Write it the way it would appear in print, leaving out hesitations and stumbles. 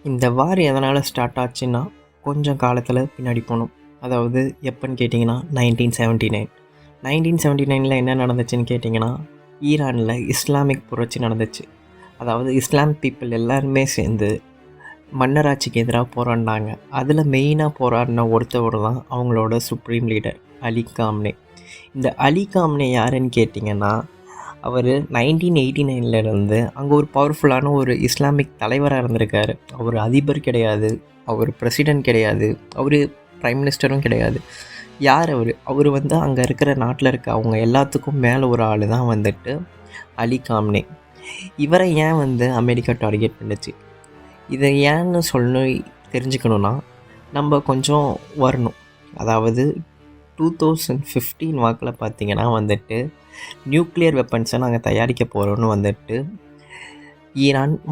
இந்த வார் எதனால் ஸ்டார்ட் ஆச்சுன்னா கொஞ்சம் காலத்தில் பின்னாடி போகணும். அதாவது எப்போன்னு கேட்டிங்கன்னா 1979. 1979 என்ன நடந்துச்சுன்னு கேட்டிங்கன்னா, ஈரானில் இஸ்லாமிக் புரட்சி நடந்துச்சு. அதாவது இஸ்லாம் பீப்புள் எல்லாருமே சேர்ந்து மன்னராட்சிக்கு எதிராக போராடினாங்க. அதில் மெயினாக போராடின ஒருத்தவர் தான் அவங்களோட சுப்ரீம் லீடர் அலி காம்னே. இந்த அலி காம்னே யாருன்னு கேட்டிங்கன்னா, அவர் 1989 அங்கே ஒரு பவர்ஃபுல்லான ஒரு இஸ்லாமிக் தலைவராக இருந்திருக்காரு. அவர் அதிபர் கிடையாது, அவர் பிரசிடெண்ட் கிடையாது, அவர் ப்ரைம் மினிஸ்டரும் கிடையாது. யார் அவர்? அவர் அங்கே இருக்கிற நாட்டில் இருக்க அவங்க எல்லாத்துக்கும் மேலே ஒரு ஆள் தான் அலி காம்னே. இவரை ஏன் அமெரிக்கா டார்கெட் பண்ணுச்சு? இதை ஏன்னு தெரிஞ்சுக்கணுன்னா நம்ம கொஞ்சம் வரணும். அதாவது 2015 வாக்கில் பார்த்திங்கன்னா நியூக்ளியர் வெப்பன்ஸை நாங்கள் தயாரிக்க போகிறோன்னு ஈரான்